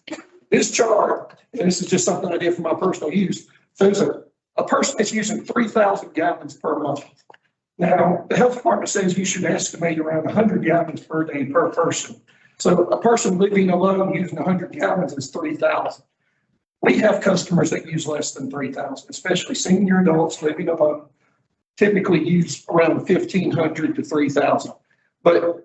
this chart, and this is just something I did for my personal use, shows a person that's using 3,000 gallons per month. Now, the health department says you should estimate around 100 gallons per day per person. So a person living alone using 100 gallons is 3,000. We have customers that use less than 3,000, especially senior adults living alone, typically use around 1,500 to 3,000. But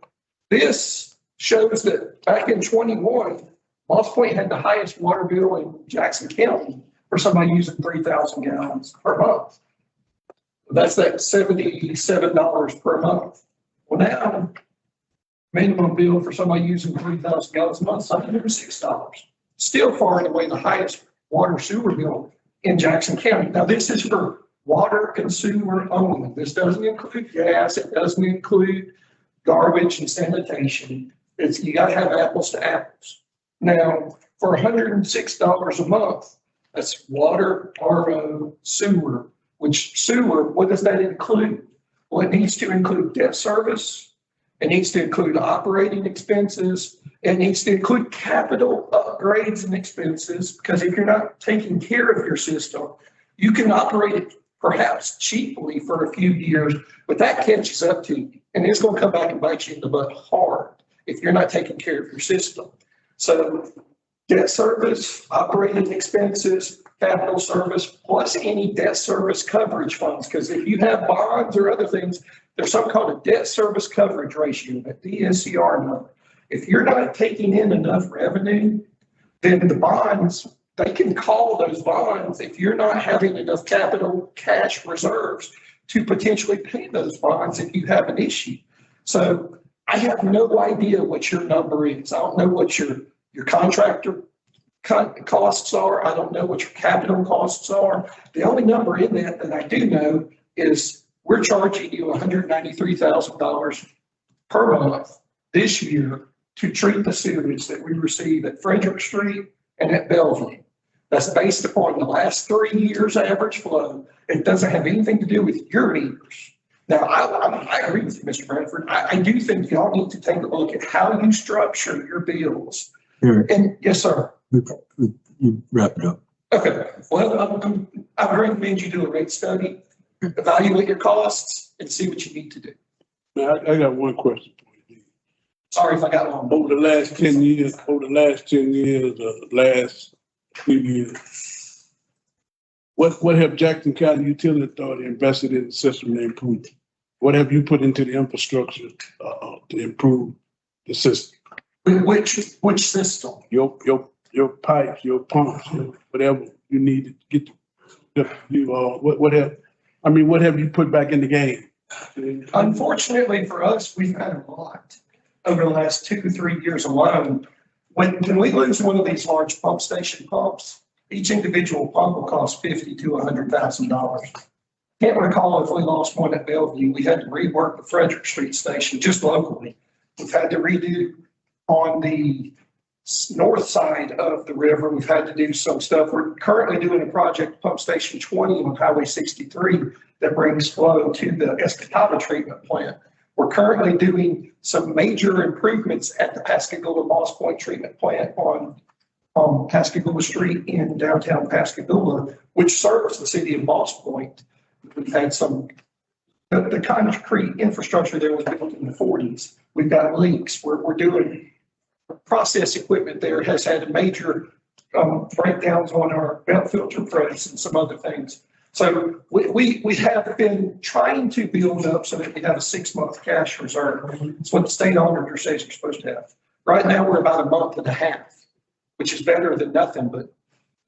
this shows that back in 21, Moss Point had the highest water bill in Jackson County for somebody using 3,000 gallons per month. That's that $77 per month. Well, now, minimum bill for somebody using 3,000 gallons a month is $106. Still far and away the highest water sewer bill in Jackson County. Now, this is for water and sewer only. This doesn't include gas. It doesn't include garbage and sanitation. You got to have apples to apples. Now, for $106 a month, that's water, RO, sewer, which sewer, what does that include? Well, it needs to include debt service. It needs to include operating expenses. It needs to include capital upgrades and expenses, because if you're not taking care of your system, you can operate it perhaps cheaply for a few years, but that catches up to you. And it's going to come back and bite you in the butt hard if you're not taking care of your system. So debt service, operating expenses, capital service, plus any debt service coverage funds. Because if you have bonds or other things, there's something called a debt service coverage ratio, a DSCR number. If you're not taking in enough revenue, then the bonds, they can call those bonds if you're not having enough capital cash reserves to potentially pay those bonds if you have an issue. So I have no idea what your number is. I don't know what your contractor costs are. I don't know what your capital costs are. The only number in that I do know is we're charging you $193,000 per month this year to treat the sewage that we receive at Frederick Street and at Bellevue. That's based upon the last 3 years average flow. It doesn't have anything to do with your meters. Now, I agree with you, Mr. Bradford. I do think y'all need to take a look at how you structure your bills. Here, And yes, sir. you wrap it up. Okay. Well, I recommend you do a rate study, evaluate your costs, and see what you need to do. Now, I got one question for you. Sorry if I got long. Over the last 10 years, last few years, what have Jackson County Utility Authority invested in the system to improve? What have you put into the infrastructure to improve the system? Which system? Your pipes, your pumps, whatever you need to get what have you put back in the game? Unfortunately for us, we've had a lot over the last 2 to 3 years alone. When we lose one of these large pump station pumps, each individual pump will cost $50,000 to $100,000. Can't recall if we lost one at Bellevue. We had to rework the Frederick Street station just locally. We've had to redo on the north side of the river. We've had to do some stuff. We're currently doing a project, Pump Station 20 on Highway 63, that brings flow to the Escataba treatment plant. We're currently doing some major improvements at the Pascagoula Moss Point treatment plant on Pascagoula Street in downtown Pascagoula, which serves the city of Moss Point. We've had the concrete infrastructure there was built in the 40s. We've got leaks. We're doing process equipment there has had major breakdowns on our belt filter press and some other things. So we have been trying to build up so that we have a 6-month cash reserve. It's what the state auditor says you're supposed to have. Right now, we're about a month and a half, which is better than nothing, but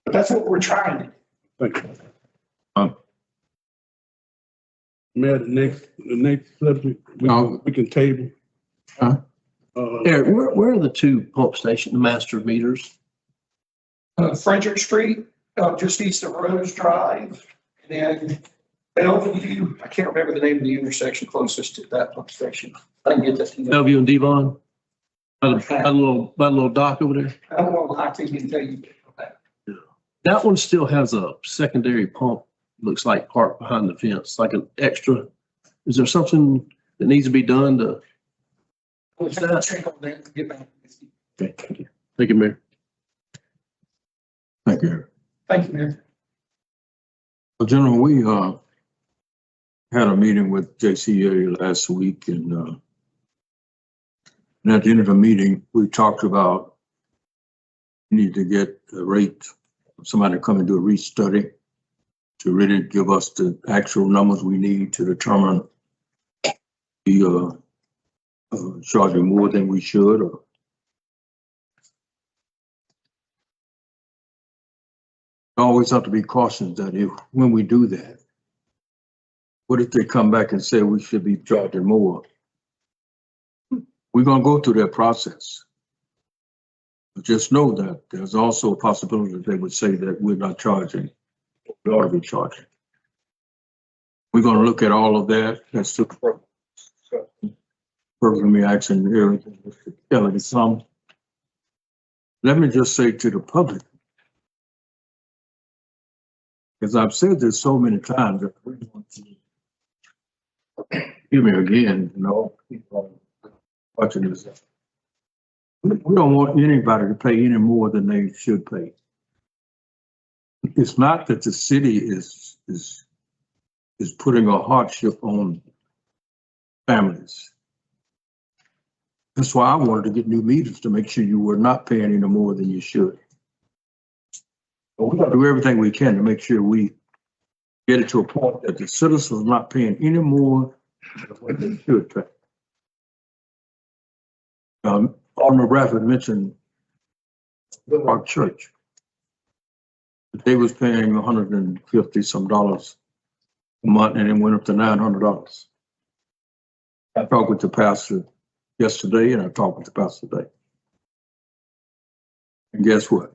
that's what we're trying to do. Thank you. Mayor, the next subject, we can table. Huh? Eric, where are the two pump station, the master meters? Frederick Street, just east of Rose Drive, and then Bellevue. I can't remember the name of the intersection closest to that pump station. I can get that to you. Bellevue and Devon? By the little dock over there? I don't want to lie to you and tell you. That one still has a secondary pump, looks like parked behind the fence, like an extra. Is there something that needs to be done to? What's that? Check on that and get back. Okay, thank you. Thank you, Mayor. Thank you. Thank you, Mayor. Well, gentlemen, we had a meeting with JCA last week, and at the end of the meeting, we talked about we need to get a rate of somebody to come and do a rate study to really give us the actual numbers we need to determine the charging more than we should. Or always have to be cautious that when we do that, what if they come back and say we should be charging more? We're going to go through that process. But just know that there's also a possibility that they would say that we're not charging. We ought to be charging. We're going to look at all of that. That's the program action here. Kelly, some. Let me just say to the public, as I've said this so many times, that we want to hear me again, you know, people watching this. We don't want anybody to pay any more than they should pay. It's not that the city is putting a hardship on families. That's why I wanted to get new meters, to make sure you were not paying any more than you should. But we got to do everything we can to make sure we get it to a point that the citizens are not paying any more than what they should pay. Alderman Bradford mentioned our church. They was paying $150 some a month, and it went up to $900. I talked with the pastor yesterday, and I talked with the pastor today. And guess what?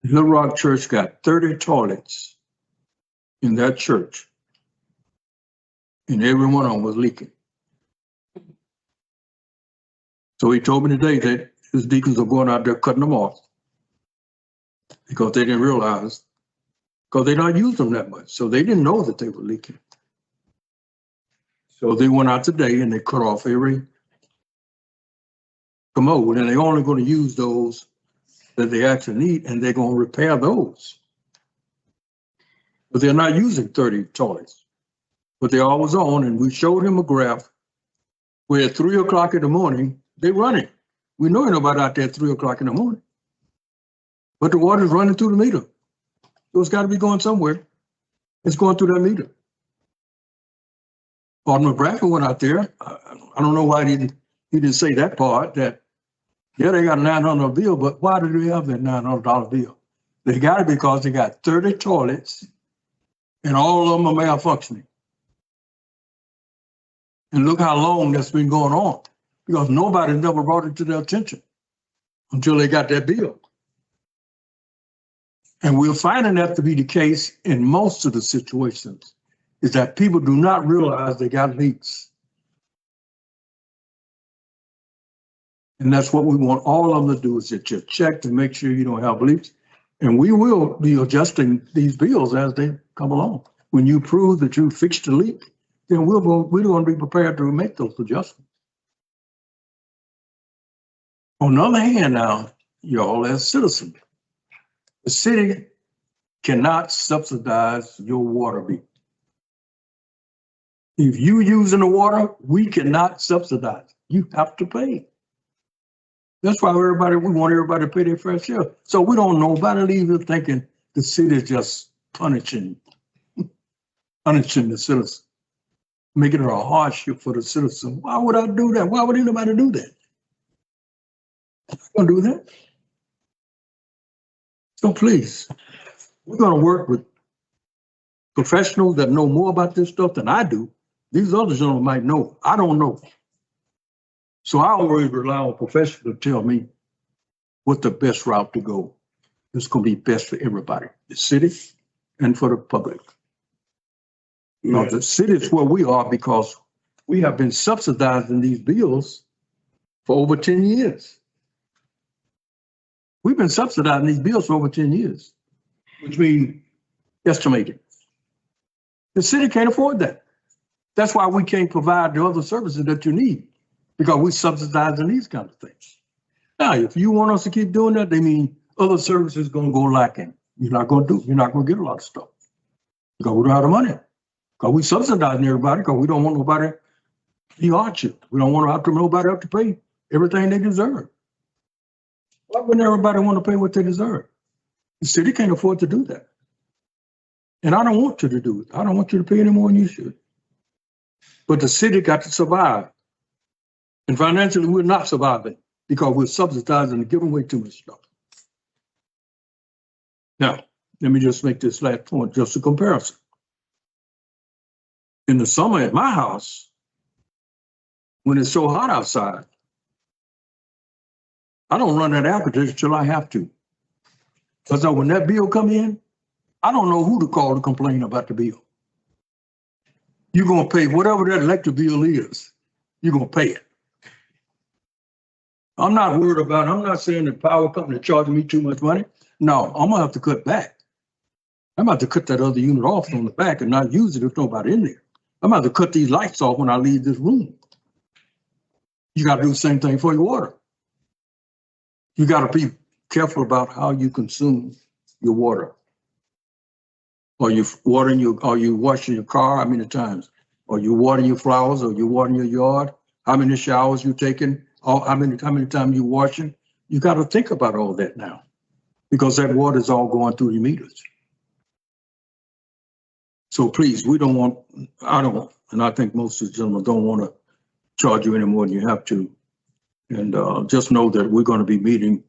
Little Rock Church got 30 toilets in that church, and every one of them was leaking. So he told me today that his deacons are going out there cutting them off because they didn't realize, because they don't use them that much. So they didn't know that they were leaking. So they went out today and they cut off every commode, and they're only going to use those that they actually need, and they're going to repair those. But they're not using 30 toilets. But they're always on, and we showed him a graph where at 3 o'clock in the morning, they're running. We know ain't nobody out there at 3 o'clock in the morning. But the water's running through the meter. So it's got to be going somewhere. It's going through that meter. Alderman Bradford went out there. I don't know why he didn't say that part, that, yeah, they got a $900 bill, but why do they have that $900 bill? They got it because they got 30 toilets and all of them are malfunctioning. And look how long that's been going on, because nobody never brought it to their attention until they got that bill. And we're finding that to be the case in most of the situations, is that people do not realize they got leaks. And that's what we want all of them to do, is to just check to make sure you don't have leaks. And we will be adjusting these bills as they come along. When you prove that you fixed the leak, then we're going to be prepared to make those adjustments. On the other hand now, y'all as citizens, the city cannot subsidize your water bill. If you using the water, we cannot subsidize. You have to pay. That's why we want everybody to pay their fair share. So we don't nobody leave thinking the city is just punishing the citizens, making it a hardship for the citizen. Why would I do that? Why would anybody do that? I'm gonna do that. So please, we're gonna work with professionals that know more about this stuff than I do. These other gentlemen might know. I don't know. So I always rely on professionals to tell me what the best route to go. It's going to be best for everybody, the city and for the public. Now, the city is where we are because we have been subsidizing these bills for over 10 years. We've been subsidizing these bills for over 10 years, which means estimated. The city can't afford that. That's why we can't provide the other services that you need, because we're subsidizing these kinds of things. Now, if you want us to keep doing that, they mean other services going to go lacking. You're not going to get a lot of stuff because we don't have the money. Because we subsidizing everybody because we don't want nobody to be hardship. We don't want nobody have to pay everything they deserve. Why wouldn't everybody want to pay what they deserve? The city can't afford to do that. And I don't want you to do it. I don't want you to pay any more than you should. But the city got to survive. And financially, we're not surviving because we're subsidizing and giving away too much stuff. Now, let me just make this last point, just a comparison. In the summer at my house, when it's so hot outside, I don't run that air conditioner till I have to. Because when that bill come in, I don't know who to call to complain about the bill. You're going to pay whatever that electric bill is, you're going to pay it. I'm not worried about it. I'm not saying the power company charging me too much money. No, I'm going to have to cut back. I'm going to have to cut that other unit off on the back and not use it if nobody in there. I'm going to have to cut these lights off when I leave this room. You got to do the same thing for your water. You got to be careful about how you consume your water. Are you washing your car? How many times? Are you watering your flowers? Are you watering your yard? How many showers you taking? How many times you washing? You got to think about all that now, because that water is all going through your meters. So please, I don't, and I think most of the gentlemen don't want to charge you any more than you have to. And just know that we're going to be meeting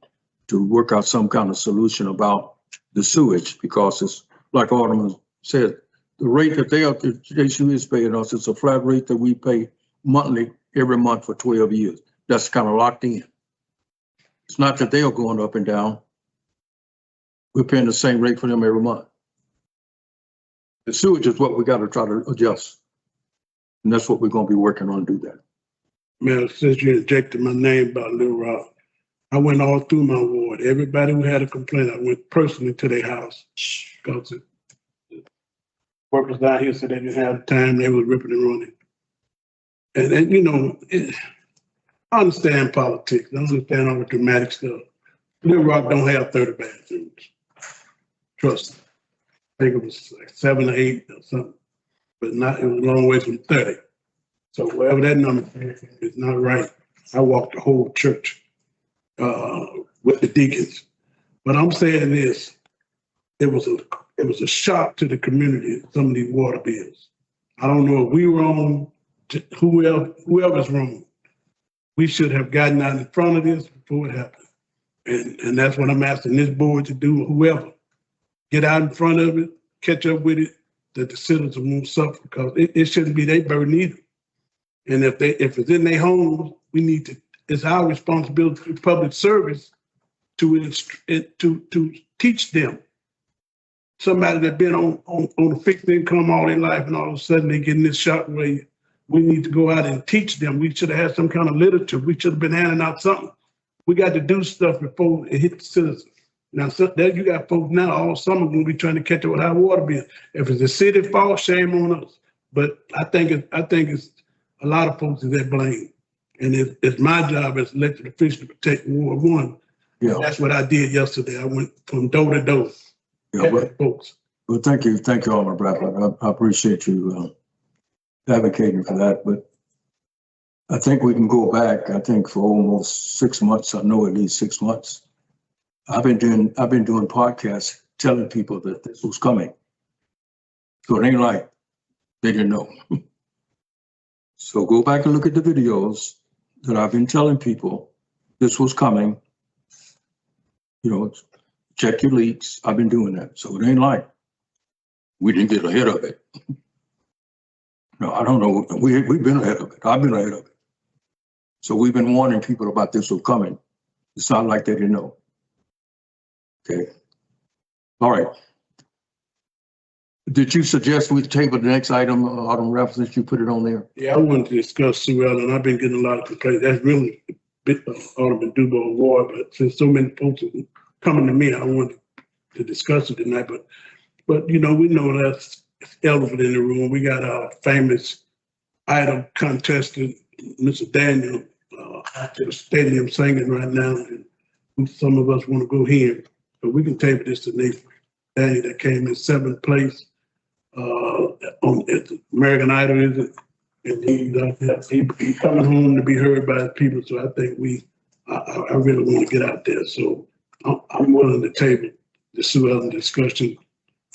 to work out some kind of solution about the sewage, because it's like Alderman said, the rate that they is paying us, it's a flat rate that we pay monthly every month for 12 years. That's kind of locked in. It's not that they are going up and down. We're paying the same rate for them every month. The sewage is what we got to try to adjust. And that's what we're going to be working on to do that. Man, since you injected my name about Little Rock, I went all through my ward. Everybody who had a complaint, I went personally to their house. Because the workers down here said they didn't have time, they was ripping and running. And you know, I understand politics. I understand all the dramatic stuff. Little Rock don't have 30 bathrooms. Trust me. I think it was like 7 or 8 or something. But it was a long way from 30. So whatever that number is not right. I walked the whole church with the deacons. But I'm saying this, it was a shock to the community, some of these water bills. I don't know if we were on whoever's wrong. We should have gotten out in front of this before it happened. And that's what I'm asking this board to do, whoever. Get out in front of it, catch up with it, that the citizens won't suffer, because it shouldn't be their burden either. And if it's in their homes, it's our responsibility through public service to teach them. Somebody that's been on a fixed income all their life, and all of a sudden they get in this shock where we need to go out and teach them. We should have had some kind of literature. We should have been handing out something We got to do stuff before it hits the citizens. Now, so that you got folks now all summer gonna be trying to catch up with our water bill. If it's the city fault, shame on us. But I think it's a lot of folks is that blame. And it's my job as elected official to protect Ward 1. Yeah. That's what I did yesterday. I went from door to door. Yeah, well, Folks. thank you, Alderman Bradford. I appreciate you advocating for that, but I think we can go back, I think for almost 6 months, I know at least 6 months. I've been doing podcasts telling people that this was coming. So it ain't like they didn't know. So go back and look at the videos that I've been telling people this was coming. You know, check your leaks. I've been doing that. So it ain't like we didn't get ahead of it. No, I don't know. We've been ahead of it. I've been ahead of it. So we've been warning people about this was coming. It's not like they didn't know. Okay. All right. Did you suggest we table the next item, Alderman Raffles, since you put it on there? Yeah, I wanted to discuss Sue Ellen. I've been getting a lot of complaints. That's really a bit of Alderman Dubois Ward, but since so many folks are coming to me, I wanted to discuss it tonight. But you know, we know that's elephant in the room. We got our famous item contestant, Mr. Daniel, at the stadium singing right now, and some of us want to go here. But we can table this to Nathan Daniel that came in 7th place on at the American Idol, is it? And he's coming home to be heard by his people. So I think I really want to get out there. So I'm willing to table the Sue Ellen discussion.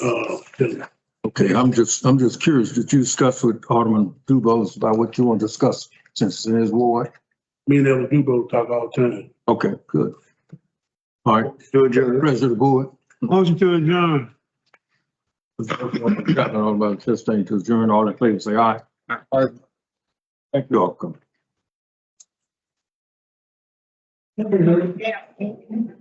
Okay, I'm just curious. Did you discuss with Alderman Dubose about what you want to discuss since it's in his ward? Me and Ellen Dubois talk all the time. Okay, good. All right. President of the board. Motion to adjourn. Got all about this thing to adjourn. All in favor, say aye. Aye. Thank you all. Yeah.